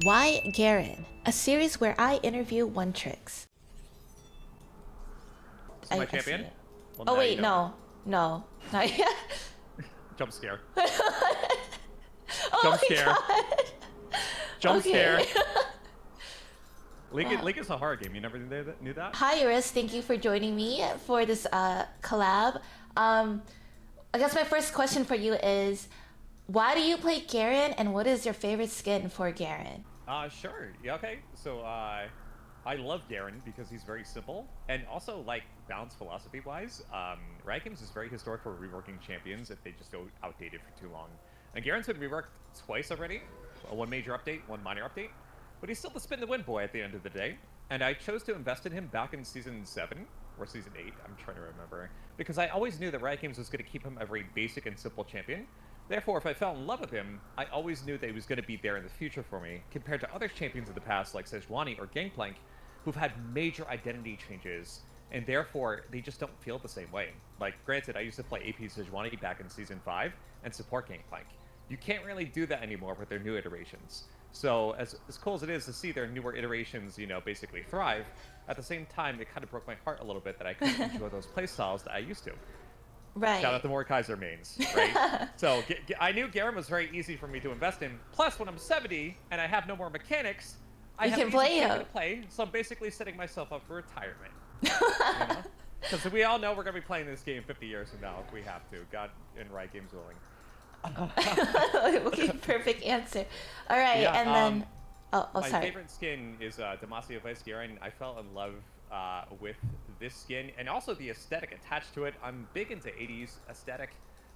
Why Garen? A series where I interview one tricks. So my champion? Well, oh wait, no, not yet. Jump scare. Oh Jump scare. God. Jump Okay. scare. League is a horror game. You never knew that? Hi, Riste. Thank you for joining me for this collab. I guess my first question for you is, why do you play Garen, and what is your favorite skin for Garen? Sure. Yeah, okay. So, I love Garen because he's very simple, and also, like, balanced philosophy-wise. Riot Games is very historic for reworking champions if they just go outdated for too long. And Garen's been reworked twice already. One major update, one minor update. But he's still the spin the win boy at the end of the day. And I chose to invest in him back in Season 7, or Season 8, I'm trying to remember. Because I always knew that Riot Games was going to keep him a very basic and simple champion. Therefore, if I fell in love with him, I always knew that he was going to be there in the future for me, compared to other champions of the past like Sejuani or Gangplank, who've had major identity changes, and therefore, they just don't feel the same way. Like, granted, I used to play AP Sejuani back in Season 5, and support Gangplank. You can't really do that anymore with their new iterations. So, as cool as it is to see their newer iterations, you know, basically thrive, at the same time, it kind of broke my heart a little bit that I couldn't enjoy those playstyles that I used to. Right. Shout out to Mordekaiser mains, right? So, I knew Garen was very easy for me to invest in. Plus, when I'm 70 and I have no more mechanics, I have can play him. to play, so I'm basically setting myself up for retirement. Because we all know we're going to be playing this game 50 years from now if we have to. God and Riot Games willing. Okay, perfect answer. All right, Yeah, and then... my sorry. favorite skin is Demacia Vice Garen. I fell in love with this skin, and also the aesthetic attached to it. I'm big into 80s aesthetic,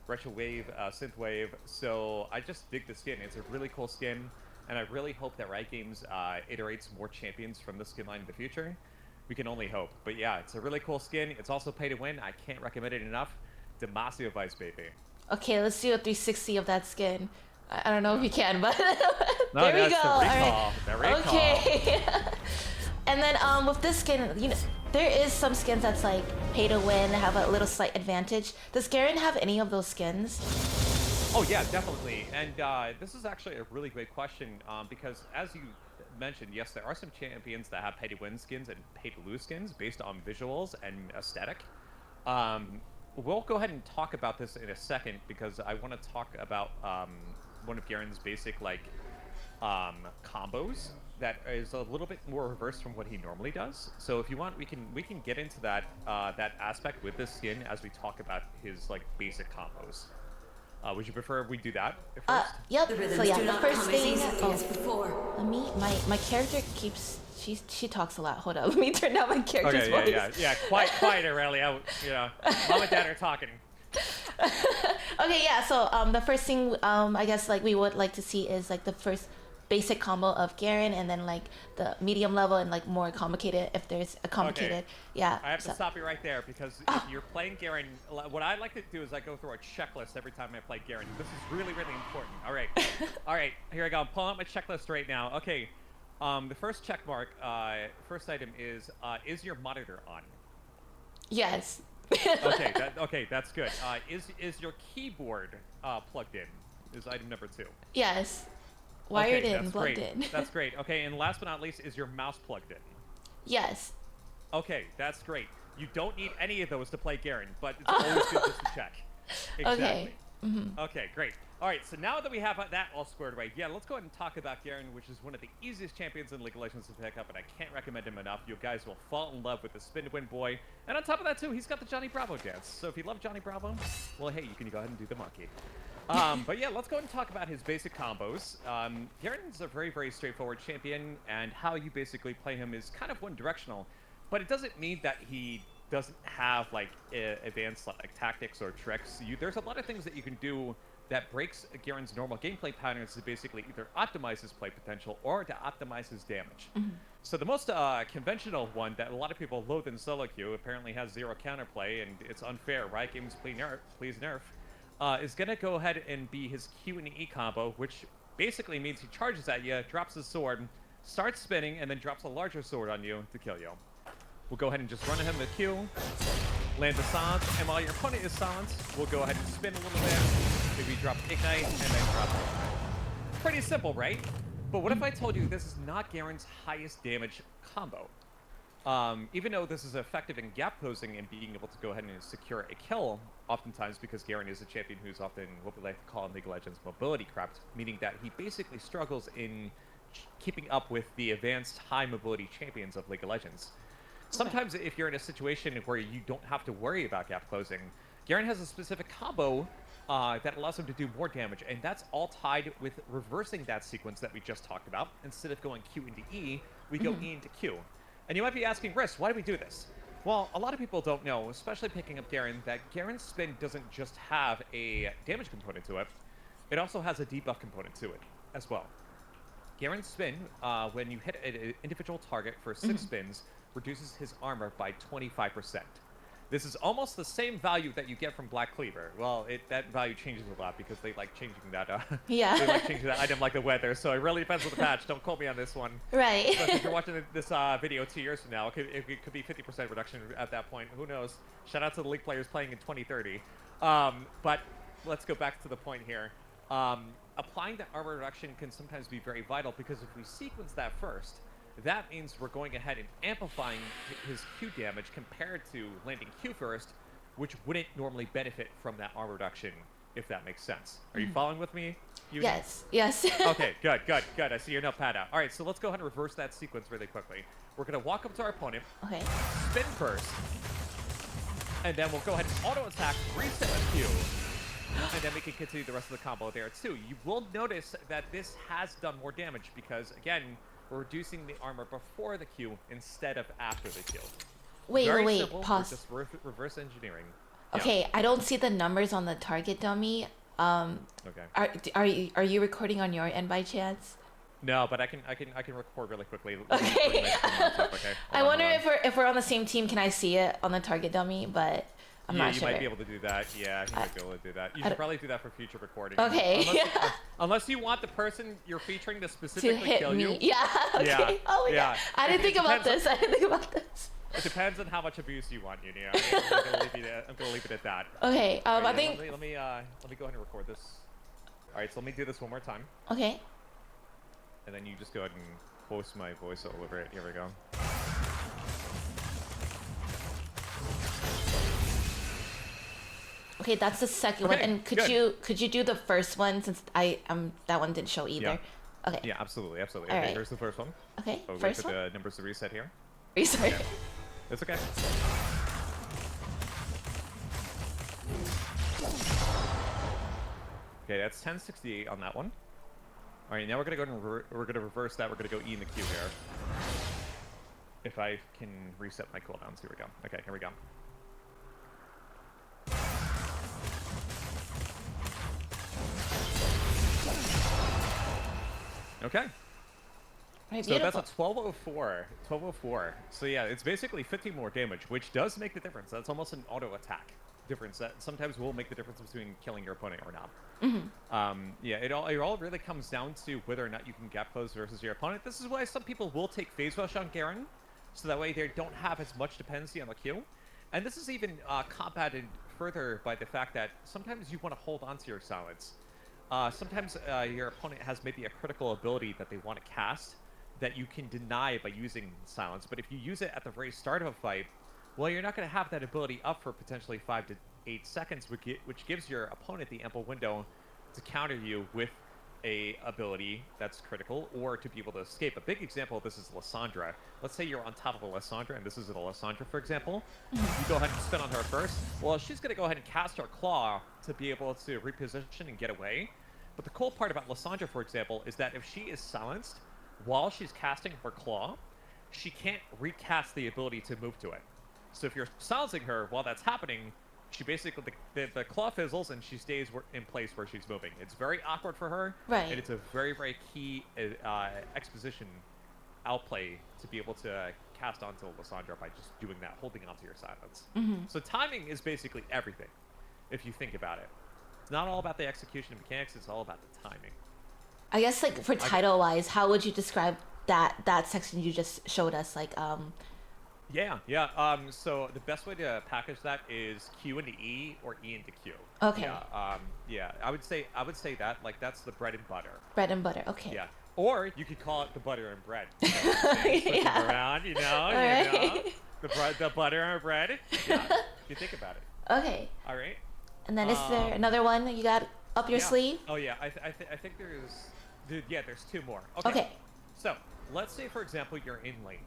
retro wave, synth wave, so I just dig the skin. It's a really cool skin, and I really hope that Riot Games iterates more champions from this skin line in the future. We can only hope. But yeah, it's a really cool skin. It's also pay to win. I can't recommend it enough. Demacia Vice, baby. Okay, let's do a 360 of that skin. I don't know if you can, but No, there we that's go. the All recall. The recall. Okay. And then with this skin, you know, there is some skins that's like pay to win, have a little slight advantage. Does Garen have any of those skins? Oh yeah, definitely. And this is actually a really great question because as you mentioned, yes, there are some champions that have pay to win skins and pay to lose skins based on visuals and aesthetic. We'll go ahead and talk about this in a second because I want to talk about one of Garen's basic combos that is a little bit more reversed from what he normally does. So if you want, we can get into that that aspect with this skin as we talk about his like basic combos. Would you prefer we do that first? Yep. So yeah, the first thing. Before. My character keeps. She talks a lot. Hold on, let me turn down my character's voice. Yeah. Quieter, really. You know, mom and dad are talking. Okay, yeah. So the first thing I guess like we would like to see is like the first basic combo of Garen, and then like the medium level and like more complicated if there's a complicated. Okay. Yeah. I have to stop you right there because if you're playing Garen, what I like to do is I go through a checklist every time I play Garen. This is really, really important. All right, here I go. I'm pulling up my checklist right now. Okay, the first check mark, first item is your monitor on? Yes. Okay, that's good. Is your keyboard plugged in? Is item number 2. Yes. Wired in, plugged in. That's great. Okay, and last but not least, is your mouse plugged in? Yes. Okay, that's great. You don't need any of those to play Garen, but it's always good just to check. Exactly. Okay. Mm-hmm. Okay, great. All right, so now that we have that all squared away, yeah, let's go ahead and talk about Garen, which is one of the easiest champions in League of Legends to pick up, and I can't recommend him enough. You guys will fall in love with the spin to win boy. And on top of that, too, he's got the Johnny Bravo dance. So if you love Johnny Bravo, well, hey, you can go ahead and do the monkey. But yeah, let's go ahead and talk about his basic combos. Garen's a very, very straightforward champion, and how you basically play him is kind of one-directional. But it doesn't mean that he doesn't have, like, advanced like tactics or tricks. There's a lot of things that you can do that breaks Garen's normal gameplay patterns to basically either optimize his play potential or to optimize his damage. Mm-hmm. So the most conventional one that a lot of people loathe in solo queue, apparently has 0 counterplay, and it's unfair, Riot Games please nerf, is going to go ahead and be his Q and E combo, which basically means he charges at you, drops his sword, starts spinning, and then drops a larger sword on you to kill you. We'll go ahead and just run him the Q, land the silence, and while your opponent is silenced, we'll go ahead and spin a little bit, maybe drop Ignite, and then drop it. Pretty simple, right? But what if I told you this is not Garen's highest damage combo? Even though this is effective in gap closing and being able to go ahead and secure a kill, oftentimes because Garen is a champion who's often what we like to call in League of Legends mobility crapped, meaning that he basically struggles in keeping up with the advanced high mobility champions of League of Legends. Sometimes if you're in a situation where you don't have to worry about gap closing, Garen has a specific combo that allows him to do more damage, and that's all tied with reversing that sequence that we just talked about. Instead of going Q into E, we go E into Q. And you might be asking, Riste, why do we do this? Well, a lot of people don't know, especially picking up Garen, that Garen's spin doesn't just have a damage component to it, it also has a debuff component to it as well. Garen's spin, when you hit an individual target for 6 spins, reduces his armor by 25%. This is almost the same value that you get from Black Cleaver. Well, that value changes a lot because they like changing that. Yeah. They like changing that item like the weather. So it really depends on the patch. Don't quote me on this one. Right. But if you're watching this video 2 years from now, it could be 50% reduction at that point. Who knows? Shout out to the League players playing in 2030. But let's go back to the point here. Applying that armor reduction can sometimes be very vital because if we sequence that first, that means we're going ahead and amplifying his Q damage compared to landing Q first, which wouldn't normally benefit from that armor reduction, if that makes sense. Are you following with me? Yes. Yes. Okay, good. I see your notepad out. All right, so let's go ahead and reverse that sequence really quickly. We're going to walk up to our opponent, Okay. spin first, and then we'll go ahead and auto-attack, reset a Q, and then we can continue the rest of the combo there too. You will notice that this has done more damage because, again, we're reducing the armor before the Q instead of after the Q. Wait, Very wait, simple. pause. We're just reverse engineering. Okay, I don't see the numbers on the target dummy. Okay. Are you recording on your end by chance? No, but I can record really quickly. Okay. Okay. I wonder if we're on the same team. Can I see it on the target dummy? But I'm not sure. You might be able to do that. Yeah, you might be able to do that. You should probably do that for future recording. Okay. Unless you want the person you're featuring to To specifically hit kill me. you. Yeah. Okay. Yeah, Oh my yeah. god. I didn't think about this. It depends on how much abuse you want, you know. I'm gonna leave it at that. Okay. Right, I think. Let me go ahead and record this. All right, so let me do this one more time, Okay. and then you just go ahead and post my voice all over it. Here we go. Okay, that's the second one. And could you do the first one since that one didn't show either. Yeah. Okay. Yeah, absolutely. All Okay, right. here's the first one. Okay. Oh, wait First for one. the numbers to reset here. Sorry. Yeah. That's okay. Okay, that's 1068 on that one. All right, now we're gonna go and we're gonna reverse that. We're gonna go E in the Q here. If I can reset my cooldowns, here we go. Okay, here we go. Okay. Right, So beautiful. that's a 1204. 1204. So yeah, it's basically 15 more damage, which does make the difference. That's almost an auto attack difference that sometimes will make the difference between killing your opponent or not. Yeah, it all really comes down to whether or not you can gap close versus your opponent. This is why some people will take phase rush on Garen, so that way they don't have as much dependency on the Q. And this is even combated further by the fact that sometimes you want to hold on to your silence. Sometimes your opponent has maybe a critical ability that they want to cast that you can deny by using silence. But if you use it at the very start of a fight, well, you're not going to have that ability up for potentially 5 to 8 seconds, which gives your opponent the ample window to counter you with a ability that's critical or to be able to escape. A big example of this is Lissandra. Let's say you're on top of a Lissandra, and this is a Lissandra, for example. You go ahead and spin on her first. Well, she's going to go ahead and cast her Claw to be able to reposition and get away. But the cool part about Lissandra, for example, is that if she is silenced while she's casting her Claw, she can't recast the ability to move to it. So if you're silencing her while that's happening, she basically, the claw fizzles and she stays in place where she's moving. It's very awkward for her. Right. And it's a very, very key exposition outplay to be able to cast onto Lissandra by just doing that, holding onto your silence. So timing is basically everything, if you think about it. It's not all about the execution and mechanics, it's all about the timing. I guess like for title wise, how would you describe that section you just showed us? Like So the best way to package that is Q into E or E into Q. Okay. Yeah. I would say that like that's the bread and butter. Bread and butter. Okay. Yeah. Or you could call it the butter and bread. You know, Yeah. around, you know, Alright. the butter and bread. Yeah, you think about it. Okay. All right. And then is there another one that you got up your Yeah. sleeve? Oh yeah, I think there's two more. Okay. So let's say, for example, you're in lane,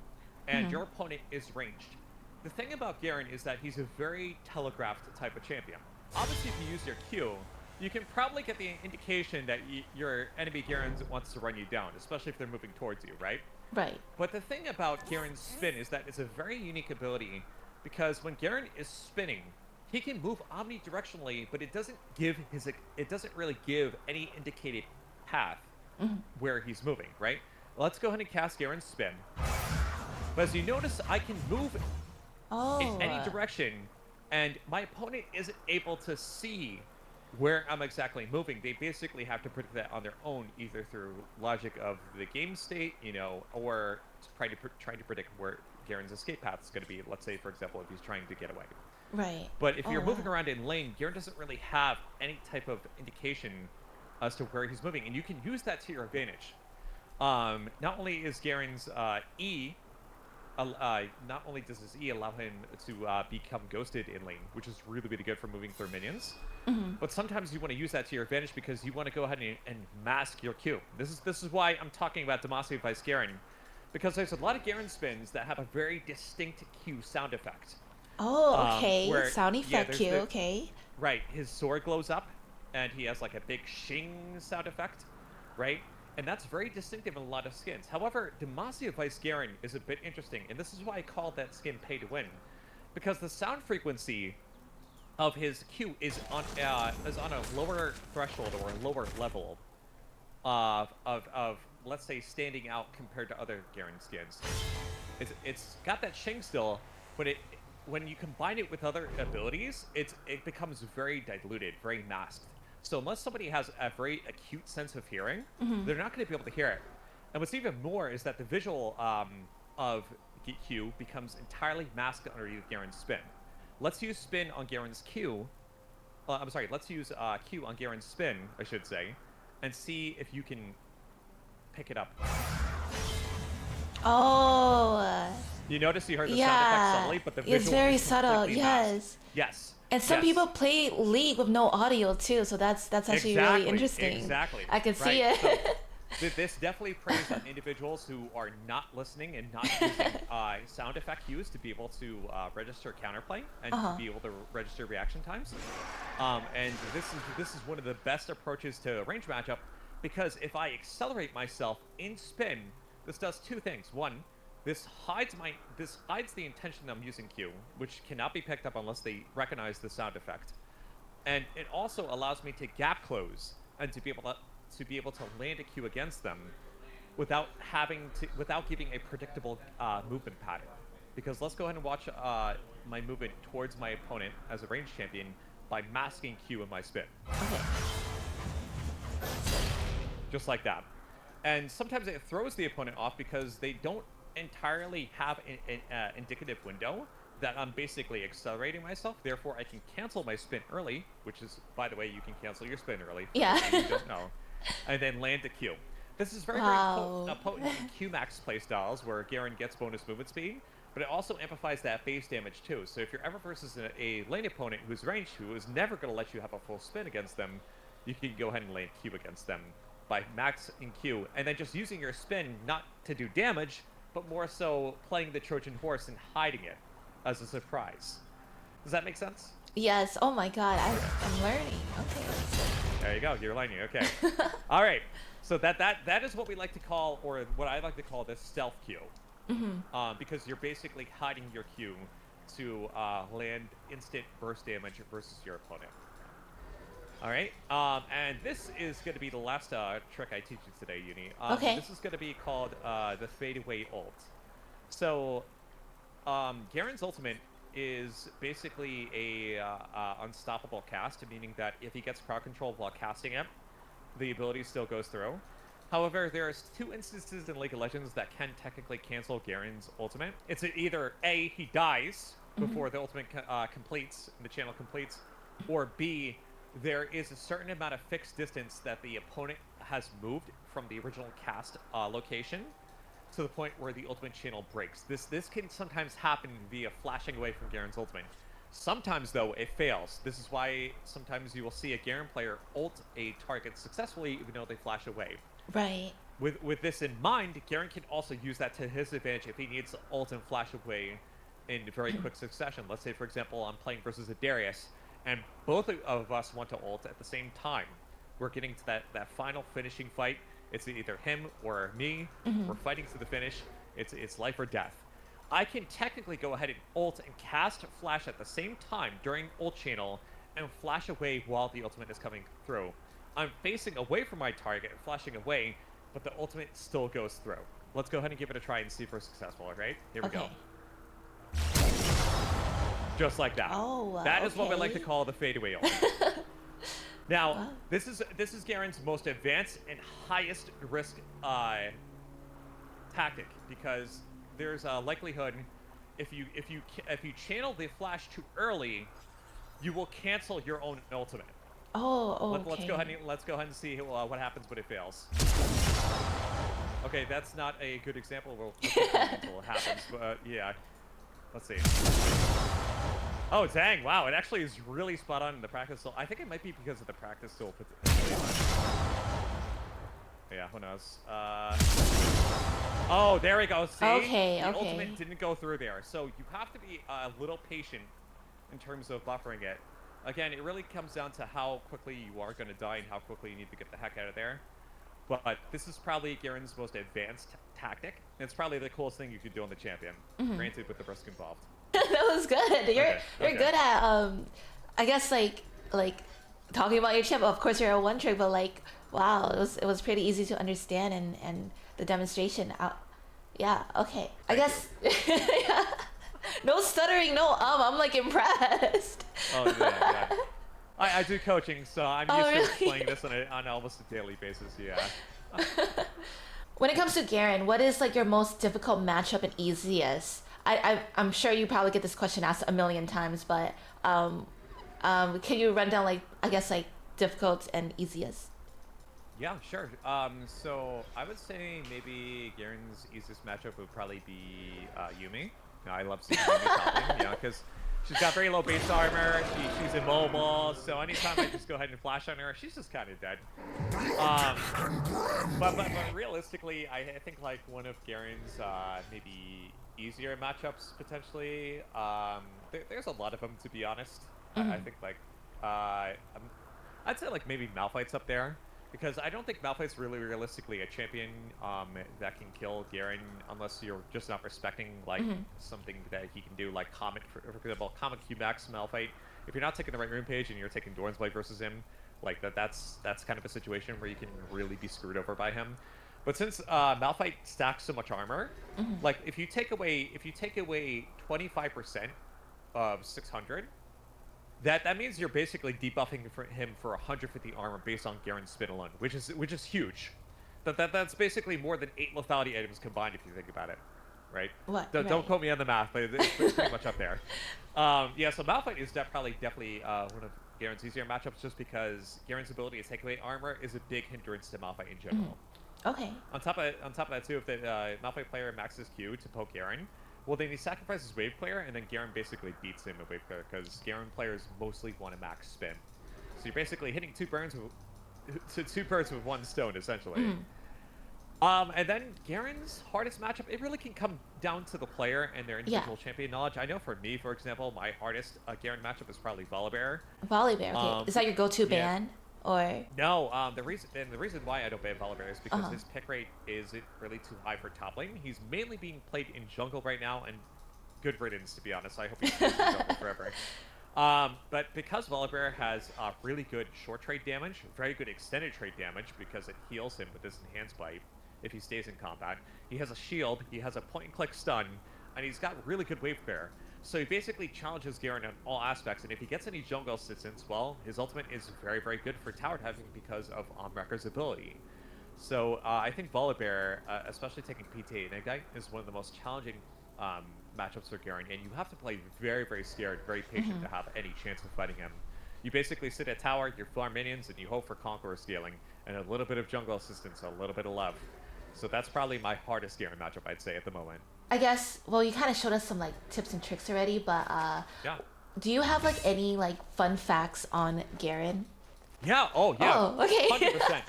and your opponent is ranged. The thing about Garen is that he's a very telegraphed type of champion. Obviously, if you use your Q, you can probably get the indication that your enemy Garen wants to run you down, especially if they're moving towards you, right? Right. But the thing about Garen's spin is that it's a very unique ability, because when Garen is spinning, he can move omnidirectionally, but it doesn't really give any indicated path where he's moving, right? Let's go ahead and cast Garen's spin. But as you notice, I can move in any direction, and my opponent isn't able to see where I'm exactly moving. They basically have to predict that on their own, either through logic of the game state, you know, or trying to predict where Garen's escape path is going to be. Let's say, for example, if he's trying to get away. Right. But if you're moving around in lane, Garen doesn't really have any type of indication as to where he's moving, and you can use that to your advantage. Not only is Garen's not only does his E allow him to become ghosted in lane, which is really, really good for moving through minions, but sometimes you want to use that to your advantage because you want to go ahead and mask your Q. This is why I'm talking about Demacia Vice Garen, because there's a lot of Garen spins that have a very distinct Q sound effect. Oh, okay. Sound yeah, effect Q, okay. Right, his sword glows up, and he has like a big shing sound effect, right? And that's very distinctive in a lot of skins. However, Demacia Vice Garen is a bit interesting, and this is why I call that skin pay to win, because the sound frequency of his Q is on a lower threshold or a lower level of let's say standing out compared to other Garen skins. It's got that shing still, but when you combine it with other abilities, it becomes very diluted, very masked. So unless somebody has a very acute sense of hearing, they're not going to be able to hear it. And what's even more is that the visual of Q becomes entirely masked underneath Garen's spin. Let's use spin on Garen's Q. Let's use Q on Garen's spin, I should say, and see if you can pick it up. Oh. You notice you heard the sound effect subtly, but the visual it's very is subtle. completely masked. Yes. And some people play League with no audio too, so that's actually really interesting. Exactly. I can see it. So, this definitely preys on individuals who are not listening and not using sound effect cues to be able to register counterplay and to be able to register reaction times. And this is one of the best approaches to range matchup, because if I accelerate myself in spin, this does two things. One, this hides the intention I'm using Q, which cannot be picked up unless they recognize the sound effect. And it also allows me to gap close and to be able to land a Q against them without giving a predictable movement pattern. Because let's go ahead and watch my movement towards my opponent as a ranged champion by masking Q in my spin. Okay. Just like that. And sometimes it throws the opponent off because they don't entirely have an indicative window that I'm basically accelerating myself. Therefore, I can cancel my spin early, which is, by the way, you can cancel your spin early. Yeah. You don't know. And then land a Q. This is very potent in Q-max playstyles where Garen gets bonus movement speed, but it also amplifies that base damage too. So if you're ever versus a lane opponent who's ranged, who is never going to let you have a full spin against them, you can go ahead and land Q against them by maxing Q, and then just using your spin not to do damage, but more so playing the Trojan horse and hiding it as a surprise. Does that make sense? Yes. Oh my God, I'm learning. Okay. There you go. You're learning. Okay. All right. So that is what we like to call, or what I like to call, this stealth Q. Because you're basically hiding your Q to land instant burst damage versus your opponent. All right. And this is going to be the last trick I teach you today, Uni. Okay. This is going to be called the fadeaway ult. So Garen's ultimate is basically a unstoppable cast, meaning that if he gets crowd control while casting it, the ability still goes through. However, there's two instances in League of Legends that can technically cancel Garen's ultimate. It's either A, he dies before the ultimate completes, the channel completes, or B, there is a certain amount of fixed distance that the opponent has moved from the original cast location to the point where the ultimate channel breaks. This can sometimes happen via flashing away from Garen's ultimate. Sometimes, though, it fails. This is why sometimes you will see a Garen player ult a target successfully even though they flash away. Right. With this in mind, Garen can also use that to his advantage if he needs to ult and flash away in very quick succession. Let's say, for example, I'm playing versus a Darius, and both of us want to ult at the same time. We're getting to that final finishing fight. It's either him or me. We're fighting to the finish. It's life or death. I can technically go ahead and ult and cast flash at the same time during ult channel and flash away while the ultimate is coming through. I'm facing away from my target, flashing away, but the ultimate still goes through. Let's go ahead and give it a try and see if we're successful, alright? Here we go. Just like that. Oh, that is what we like to call the fadeaway ult. Now, wow. this is Garen's most advanced and highest risk tactic, because there's a likelihood if you channel the flash too early, you will cancel your own ultimate. Oh, okay. Let's go ahead and see what happens when it fails. Okay, that's not a good example of what happens, but yeah. Let's see. Oh, dang, wow, it actually is really spot on in the practice. So I think it might be because of the practice still. Yeah, who knows? Oh, there we go. See? Okay, the okay. ultimate didn't go through there. So you have to be a little patient in terms of buffering it. Again, it really comes down to how quickly you are going to die and how quickly you need to get the heck out of there. But this is probably Garen's most advanced tactic. And it's probably the coolest thing you could do on the champion, granted with the risk involved. That was good. You're good at I guess like talking about your chip. Of course, you're a one trick, but like wow, it was pretty easy to understand and the demonstration out. Yeah. Okay. I guess. Yeah. No stuttering. No. I'm like impressed. Oh yeah. I do coaching, so I'm used to really? playing this on almost a daily basis. Yeah. When it comes to Garen, what is like your most difficult matchup and easiest? I'm sure you probably get this question asked a million times, but can you run down like I guess like difficult and easiest? Yeah, sure. So I would say maybe Garen's easiest matchup would probably be Yumi. I love seeing Yumi topping, because she's got very low base armor. She's immobile, so anytime I just go ahead and flash on her, she's just kind of dead. But realistically, I think like one of Garen's maybe easier matchups potentially. There's a lot of them, to be honest. I think like I'd say like maybe Malphite's up there, because I don't think Malphite's really realistically a champion that can kill Garen unless you're just not respecting like something that he can do, like Comet, for example, Comet Q-Max Malphite. If you're not taking the right rune page and you're taking Doran's Blade versus him, like that's kind of a situation where you can really be screwed over by him. But since Malphite stacks so much armor, like if you take away 25% of 600, that means you're basically debuffing him for 150 armor based on Garen's spin alone, which is huge. That's basically more than 8 lethality items combined if you think about it, right? What? Don't quote me on the math, but it's pretty much up there. Yeah, so Malphite is definitely one of Garen's easier matchups, just because Garen's ability to take away armor is a big hindrance to Malphite in general. Okay. On top of that too, if the Malphite player maxes Q to poke Garen, well, then he sacrifices Wave Player, and then Garen basically beats him with Wave Player, because Garen players mostly want to max spin. So you're basically hitting two birds with one stone, essentially. And then Garen's hardest matchup, it really can come down to the player and their individual champion knowledge. I know for me, for example, my hardest Garen matchup is probably Volibear. Volibear, okay. Is that your go-to ban? Or no, the reason why I don't ban Volibear is because his pick rate isn't really too high for top lane. He's mainly being played in jungle right now, and good riddance, to be honest. I hope he stays in jungle forever. But because Volibear has really good short trade damage, very good extended trade damage because it heals him with his enhanced bite if he stays in combat. He has a shield, he has a point and click stun, and he's got really good wave clear. So he basically challenges Garen on all aspects, and if he gets any jungle assistance, well, his ultimate is very, very good for tower diving because of Omwrecker's ability. So I think Volibear, especially taking PTA and Ignite, is one of the most challenging matchups for Garen, and you have to play very, very scared, very patient to have any chance of fighting him. You basically sit at tower, you farm minions, and you hope for Conqueror scaling, and a little bit of jungle assistance, a little bit of love. So that's probably my hardest Garen matchup, I'd say, at the moment. I guess, well, you kind of showed us some like tips and tricks already, but Yeah. do you have like any like fun facts on Garen? Yeah, oh yeah. Oh, okay. 100%.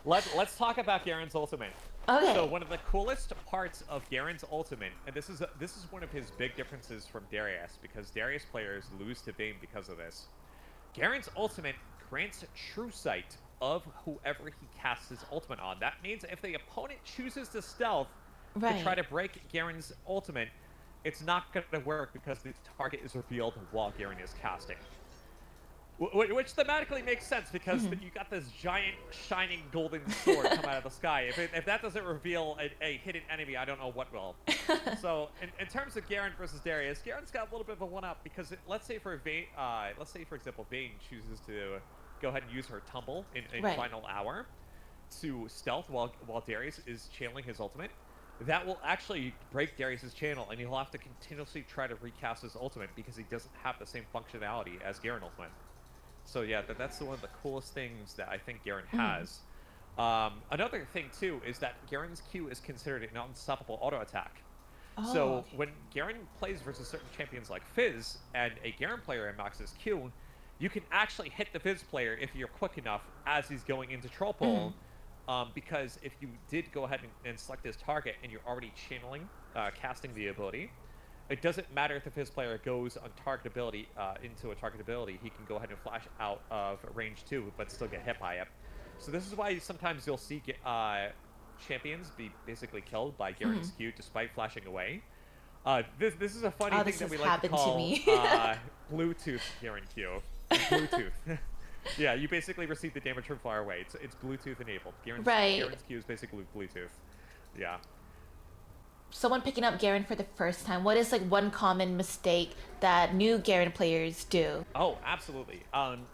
Let's talk about Garen's ultimate. Okay. So one of the coolest parts of Garen's ultimate, and this is one of his big differences from Darius, because Darius players lose to Vayne because of this. Garen's ultimate grants true sight of whoever he casts his ultimate on. That means if the opponent chooses to stealth to try to break Garen's ultimate, it's not going to work because the target is revealed while Garen is casting. Which thematically makes sense because you got this giant shining golden sword come out of the sky. If that doesn't reveal a hidden enemy, I don't know what will. So in terms of Garen versus Darius, Garen's got a little bit of a one-up because let's say for example Vayne chooses to go ahead and use her tumble in final hour to stealth while Darius is channeling his ultimate. That will actually break Darius's channel, and he'll have to continuously try to recast his ultimate because he doesn't have the same functionality as Garen ultimate. So yeah, that's one of the coolest things that I think Garen has. Another thing too is that Garen's Q is considered an unstoppable auto attack. Oh. So when Garen plays versus certain champions like Fizz, and a Garen player maxes Q, you can actually hit the Fizz player if you're quick enough as he's going into troll pull. Because if you did go ahead and select his target and you're already channeling, casting the ability, it doesn't matter if the Fizz player goes on target ability into a target ability. He can go ahead and flash out of range 2, but still get hit by it. So this is why sometimes you'll see champions be basically killed by Garen's Q despite flashing away. This is a funny thing that we like to call Bluetooth Garen Q. Bluetooth. Yeah, you basically receive the damage from far away. It's Bluetooth enabled. Garen's Q is basically Bluetooth. Yeah. Someone picking up Garen for the first time, what is like one common mistake that new Garen players do? Oh, absolutely.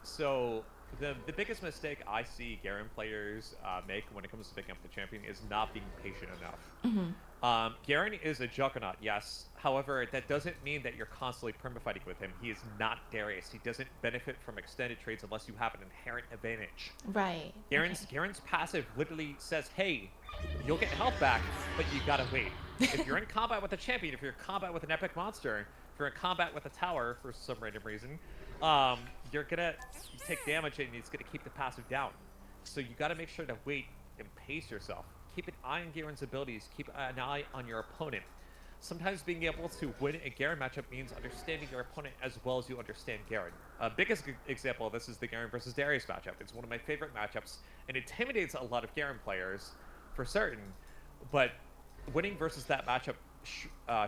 So the biggest mistake I see Garen players make when it comes to picking up the champion is not being patient enough. Garen is a juggernaut, yes. However, that doesn't mean that you're constantly permafighting with him. He is not Darius. He doesn't benefit from extended trades unless you have an inherent advantage. Right. Garen's passive literally says, hey, you'll get health back, but you gotta wait. If you're in combat with a champion, if you're in combat with an epic monster, if you're in combat with a tower for some random reason, you're gonna take damage and it's gonna keep the passive down. So you gotta make sure to wait and pace yourself. Keep an eye on Garen's abilities. Keep an eye on your opponent. Sometimes being able to win a Garen matchup means understanding your opponent as well as you understand Garen. Biggest example of this is the Garen versus Darius matchup. It's one of my favorite matchups and intimidates a lot of Garen players for certain, but winning versus that matchup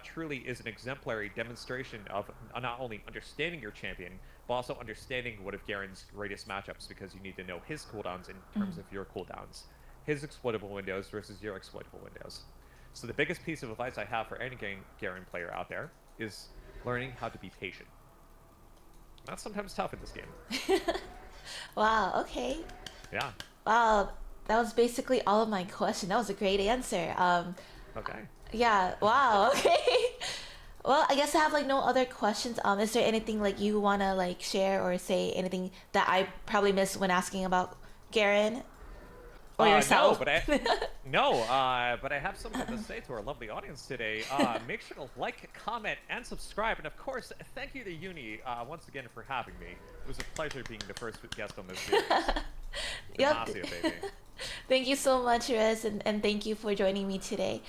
truly is an exemplary demonstration of not only understanding your champion, but also understanding one of Garen's greatest matchups, because you need to know his cooldowns in terms of your cooldowns. His exploitable windows versus your exploitable windows. So the biggest piece of advice I have for any Garen player out there is learning how to be patient. That's sometimes tough in this game. Wow, okay. Yeah. Wow, that was basically all of my question. That was a great answer. Okay. Yeah, wow, okay. Well, I guess I have like no other questions. Is there anything like you wanna like share or say, anything that I probably missed when asking about Garen? Or yourself? But I have something to say to our lovely audience today. Make sure to like, comment, and subscribe. And of course, thank you to Uni once again for having me. It was a pleasure being the first guest on this series. Yep. Thank you so much, Riz, and thank you for joining me today.